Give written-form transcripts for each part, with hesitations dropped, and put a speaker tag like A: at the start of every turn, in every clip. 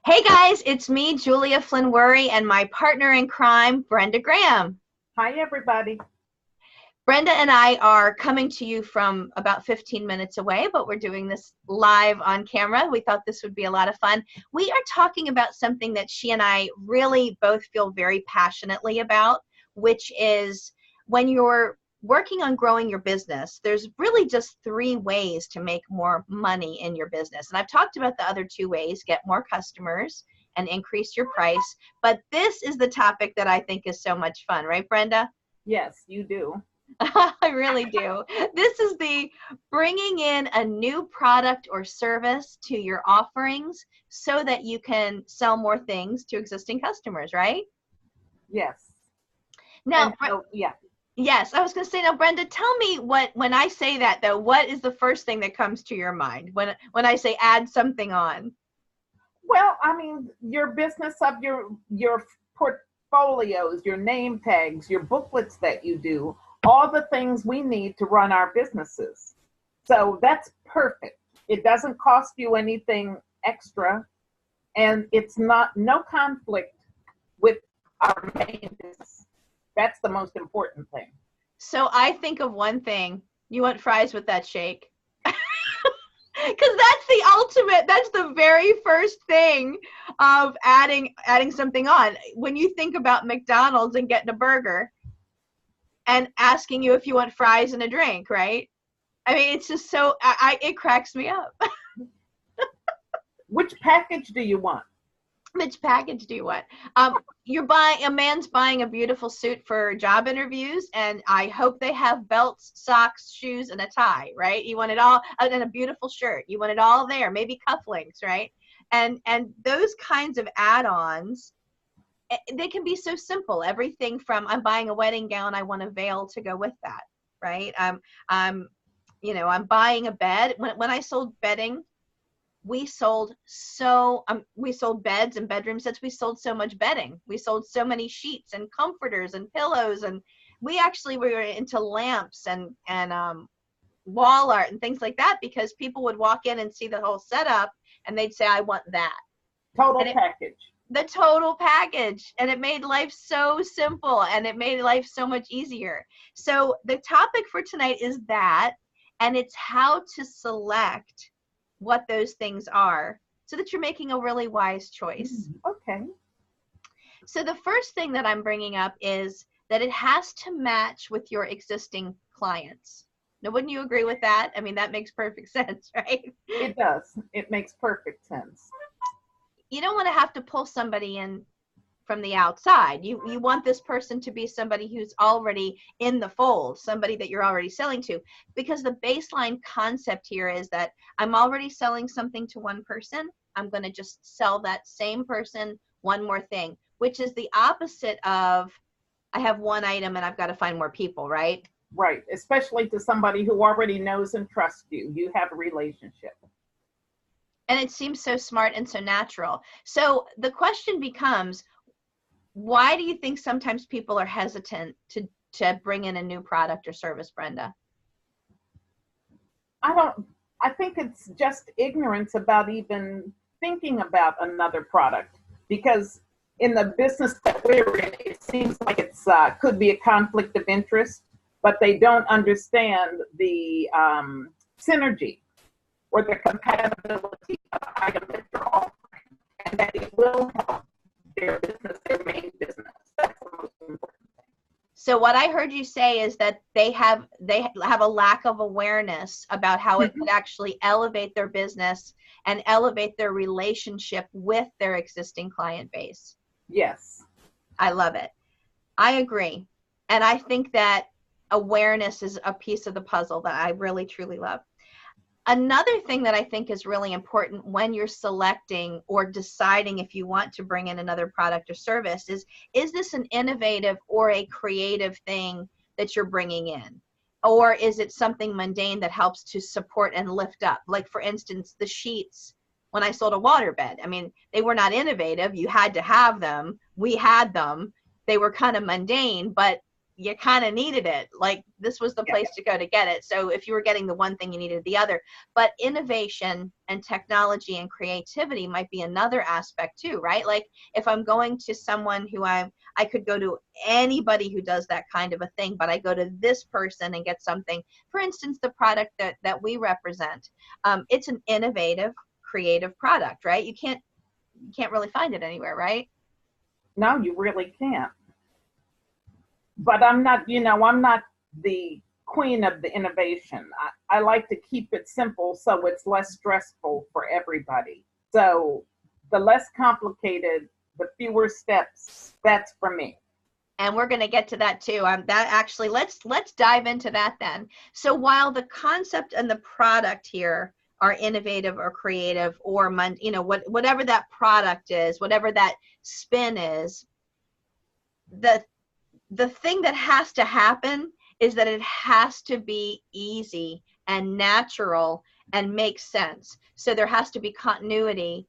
A: Hey guys, it's me, Julia Flynn Werre, and my partner in crime, Brenda Graham.
B: Hi, everybody.
A: Brenda and I are coming to you from about 15 minutes away, but we're doing this live on camera. We thought this would be a lot of fun. We are talking about something that she and I really both feel very passionately about, which is when you're working on growing your business, there's really just three ways to make more money in your business. And I've talked about the other two ways: get more customers and increase your price. But this is the topic that I think is so much fun, right, Brenda?
B: Yes, you do.
A: I really do. This is the bringing in a new product or service to your offerings so that you can sell more things to existing customers, right?
B: Yes.
A: Now,
B: And so, yeah.
A: yes, I was going to say, now, Brenda, tell me when I say that, though, what is the first thing that comes to your mind when I say add something on?
B: Well, I mean, your business of your portfolios, your name tags, your booklets that you do, all the things we need to run our businesses. So that's perfect. It doesn't cost you anything extra, and it's not no conflict with our main business. That's the most important thing.
A: So I think of one thing. You want fries with that shake? Because that's the ultimate, that's the very first thing of adding something on. When you think about McDonald's and getting a burger and asking you if you want fries and a drink, right? I mean, it's just so, it cracks me up.
B: Which package do you want?
A: Which package do you want? A man's buying a beautiful suit for job interviews, and I hope they have belts, socks, shoes, and a tie, right? You want it all, and a beautiful shirt. You want it all there, maybe cufflinks, right? And those kinds of add-ons, they can be so simple. Everything from, I'm buying a wedding gown, I want a veil to go with that, right? I'm buying a bed. When I sold bedding, we sold beds and bedroom sets. We sold so much bedding. We sold so many sheets and comforters and pillows, and we actually were into lamps and wall art and things like that, because people would walk in and see the whole setup and they'd say, I want that.
B: Total package.
A: The total package. And it made life so simple, and it made life so much easier. So the topic for tonight is that, and it's how to select what those things are so that you're making a really wise choice.
B: Okay.
A: So the first thing that I'm bringing up is that it has to match with your existing clients. Now, wouldn't you agree with that? I mean, that makes perfect sense, right?
B: It does. It makes perfect sense.
A: You don't want to have to pull somebody in from the outside. You want this person to be somebody who's already in the fold, somebody that you're already selling to, because the baseline concept here is that I'm already selling something to one person. I'm going to just sell that same person one more thing, which is the opposite of, I have one item and I've got to find more people, right?
B: Right. Especially to somebody who already knows and trusts you. You have a relationship.
A: And it seems so smart and so natural. So the question becomes, why do you think sometimes people are hesitant to bring in a new product or service, Brenda?
B: I think it's just ignorance about even thinking about another product, because in the business that we're in, it seems like it's could be a conflict of interest, but they don't understand the synergy or the compatibility of item that you're offering, and that it will help their business, their main business. That's the most important thing.
A: So what I heard you say is that they have a lack of awareness about how it could actually elevate their business and elevate their relationship with their existing client base.
B: Yes.
A: I love it. I agree. And I think that awareness is a piece of the puzzle that I really, truly love. Another thing that I think is really important when you're selecting or deciding if you want to bring in another product or service is this an innovative or a creative thing that you're bringing in? Or is it something mundane that helps to support and lift up? Like, for instance, the sheets when I sold a waterbed. I mean, they were not innovative. You had to have them. We had them. They were kind of mundane, but you kind of needed it. Like this was the place to go to get it. So if you were getting the one thing, you needed the other. But innovation and technology and creativity might be another aspect too, right? Like if I'm going to someone who I could go to anybody who does that kind of a thing, but I go to this person and get something. For instance, the product that we represent, it's an innovative, creative product, right? You can't really find it anywhere, right?
B: No, you really can't. But I'm not, I'm not the queen of the innovation. I like to keep it simple so it's less stressful for everybody. So the less complicated, the fewer steps, that's for me.
A: And we're going to get to that too. That actually, let's dive into that then. So while the concept and the product here are innovative or creative or whatever that product is, whatever that spin is, the thing that has to happen is that it has to be easy and natural and make sense. So there has to be continuity.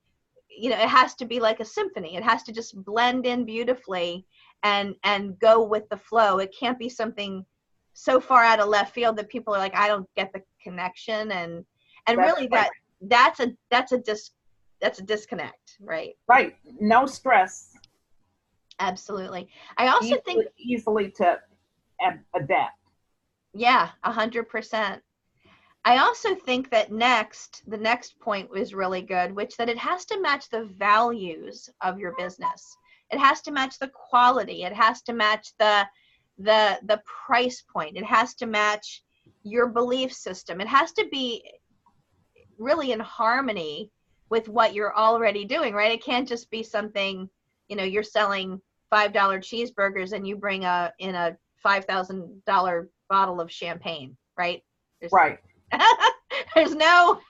A: It has to be like a symphony. It has to just blend in beautifully and go with the flow. It can't be something so far out of left field that people are like, I don't get the connection. And really that's a disconnect, right?
B: Right. No stress.
A: Absolutely. I also think
B: easily to adapt.
A: Yeah, 100%. I also think that the next point was really good, which that it has to match the values of your business. It has to match the quality. It has to match the price point. It has to match your belief system. It has to be really in harmony with what you're already doing, right? It can't just be something, you're selling $5 cheeseburgers and you bring in a $5,000 bottle of champagne, right?
B: Right.
A: There's no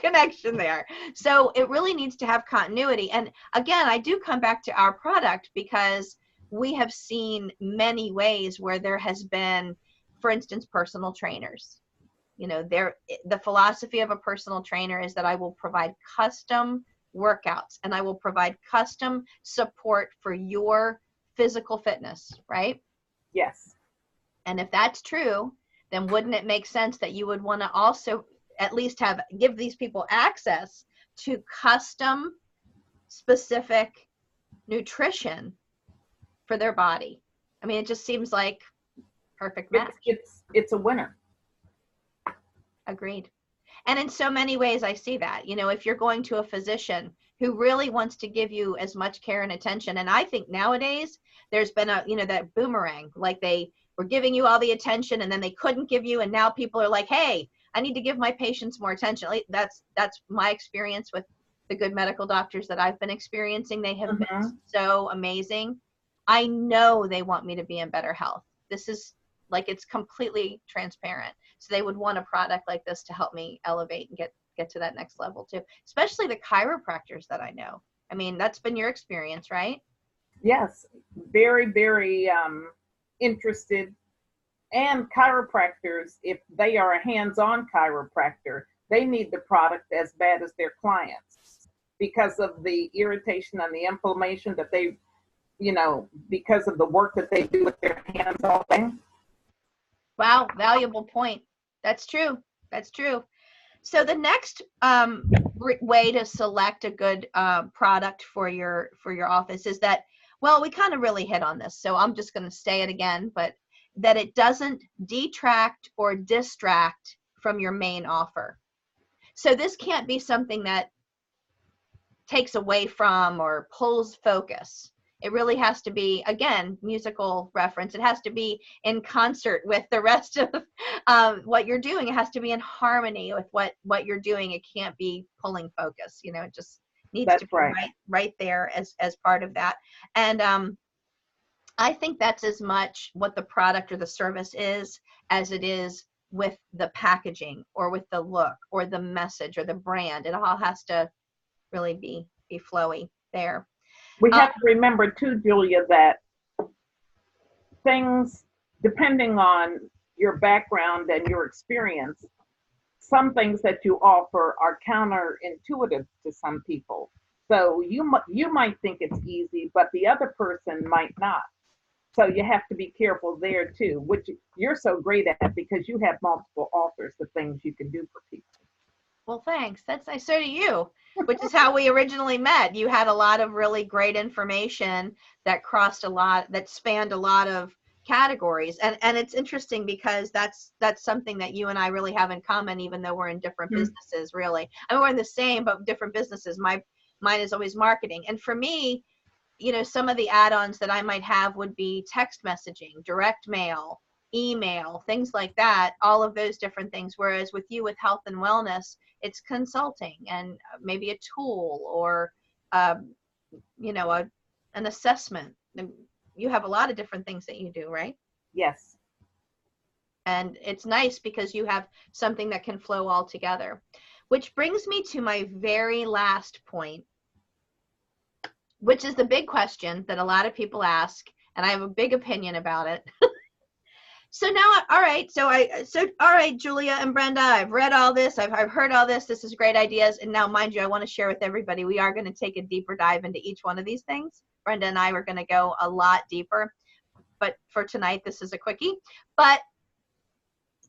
A: connection there. So it really needs to have continuity. And again, I do come back to our product because we have seen many ways where there has been, for instance, personal trainers. The philosophy of a personal trainer is that I will provide custom workouts and I will provide custom support for your physical fitness, right?
B: Yes.
A: And if that's true, then wouldn't it make sense that you would want to also at least give these people access to custom specific nutrition for their body? I mean, it just seems like perfect match.
B: It's a winner.
A: Agreed. And in so many ways, I see that, if you're going to a physician who really wants to give you as much care and attention. And I think nowadays there's been that boomerang, like they were giving you all the attention and then they couldn't give you. And now people are like, hey, I need to give my patients more attention. That's my experience with the good medical doctors that I've been experiencing. They have been so amazing. I know they want me to be in better health. This is like, it's completely transparent. So they would want a product like this to help me elevate and get to that next level too, especially the chiropractors that I know. I mean, that's been your experience, right?
B: Yes, very, very interested. And chiropractors, if they are a hands-on chiropractor, they need the product as bad as their clients because of the irritation and the inflammation that they, because of the work that they do with their hands all day.
A: Wow, valuable point. That's true. That's true. So the next way to select a good product for your office is that, well, we kind of really hit on this, so I'm just going to say it again, but that it doesn't detract or distract from your main offer. So this can't be something that takes away from or pulls focus. It really has to be, again, musical reference. It has to be in concert with the rest of what you're doing. It has to be in harmony with what you're doing. It can't be pulling focus. It just needs to be right there as part of that. And I think that's as much what the product or the service is as it is with the packaging or with the look or the message or the brand. It all has to really be flowy there.
B: We have to remember too, Julia, that things, depending on your background and your experience, some things that you offer are counterintuitive to some people. So you might think it's easy, but the other person might not. So you have to be careful there too, which you're so great at because you have multiple offers of things you can do for people.
A: Well, thanks. That's nice. So do you, which is how we originally met. You had a lot of really great information that crossed a lot, that spanned a lot of categories. And it's interesting because that's something that you and I really have in common, even though we're in different businesses, really. I mean, we're in the same, but different businesses. Mine is always marketing. And for me, you know, some of the add-ons that I might have would be text messaging, direct mail, email, things like that, all of those different things. Whereas with you, with health and wellness, it's consulting and maybe a tool or, you know, an assessment. You have a lot of different things that you do, right?
B: Yes.
A: And it's nice because you have something that can flow all together. Which brings me to my very last point, which is the big question that a lot of people ask, and I have a big opinion about it. So now, all right, all right, Julia and Brenda, I've read all this, I've heard all this, this is great ideas, and now, mind you, I want to share with everybody, we are going to take a deeper dive into each one of these things. Brenda and I are going to go a lot deeper, but for tonight, this is a quickie. But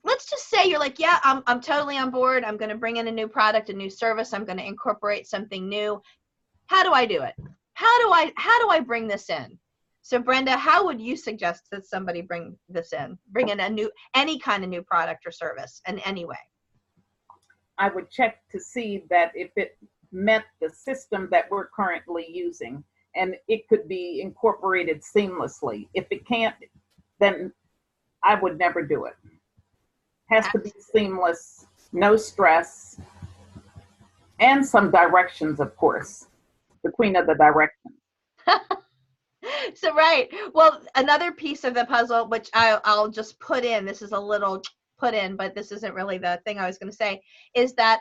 A: let's just say you're like, yeah, I'm totally on board, I'm going to bring in a new product, a new service, I'm going to incorporate something new. How do I do it? How do I bring this in? So Brenda, how would you suggest that somebody bring this in? Bring in any kind of new product or service in any way?
B: I would check to see that if it met the system that we're currently using and it could be incorporated seamlessly. If it can't, then I would never do it. Has to be seamless, no stress, and some directions, of course. The queen of the directions.
A: So, right. Well, another piece of the puzzle, which I'll just put in, this is a little put in, but this isn't really the thing I was going to say, is that,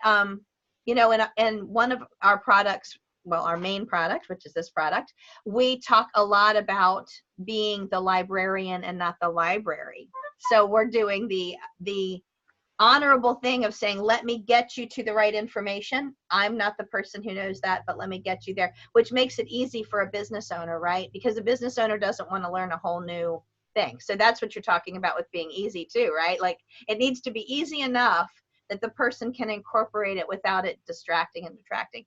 A: you know, in one of our products, well, our main product, which is this product, we talk a lot about being the librarian and not the library. So we're doing the honorable thing of saying, let me get you to the right information. I'm not the person who knows that, but let me get you there, which makes it easy for a business owner, right? Because the business owner doesn't want to learn a whole new thing. So that's what you're talking about with being easy too, right? Like it needs to be easy enough that the person can incorporate it without it distracting and detracting.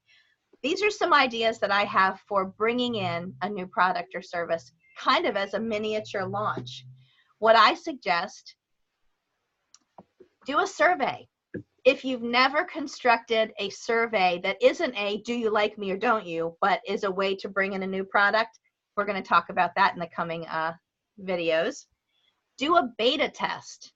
A: These are some ideas that I have for bringing in a new product or service, kind of as a miniature launch. What I suggest, do a survey. If you've never constructed a survey that isn't a do you like me or don't you, but is a way to bring in a new product, we're going to talk about that in the coming videos. Do a beta test.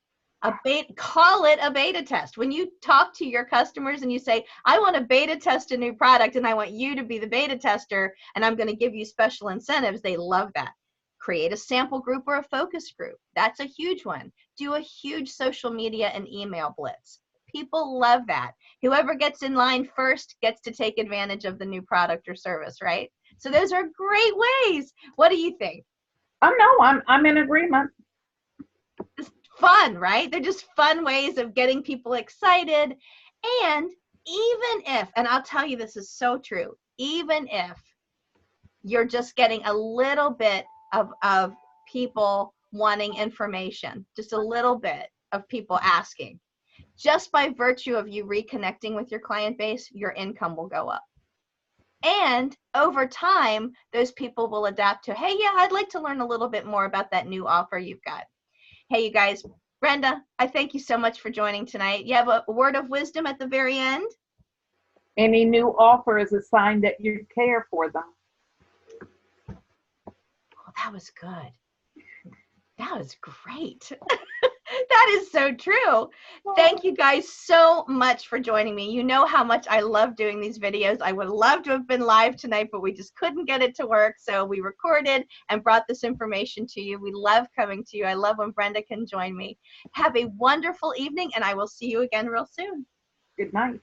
A: Call it a beta test. When you talk to your customers and you say, I want to beta test a new product and I want you to be the beta tester and I'm going to give you special incentives, they love that. Create a sample group or a focus group. That's a huge one. Do a huge social media and email blitz. People love that. Whoever gets in line first gets to take advantage of the new product or service, right? So those are great ways. What do you think?
B: Oh no, I'm in agreement.
A: It's fun, right? They're just fun ways of getting people excited. And even if, and I'll tell you this is so true, even if you're just getting a little bit of people wanting information, just a little bit of people asking, just by virtue of you reconnecting with your client base, your income will go up. And over time, those people will adapt to, hey, yeah, I'd like to learn a little bit more about that new offer you've got. Hey, you guys, Brenda, I thank you so much for joining tonight. You have a word of wisdom at the very end?
B: Any new offer is a sign that you care for them.
A: Oh, that was good. That was great. That is so true. Thank you guys so much for joining me. You know how much I love doing these videos. I would love to have been live tonight, but we just couldn't get it to work. So we recorded and brought this information to you. We love coming to you. I love when Brenda can join me. Have a wonderful evening, and I will see you again real soon.
B: Good night.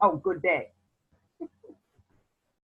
B: Oh, good day.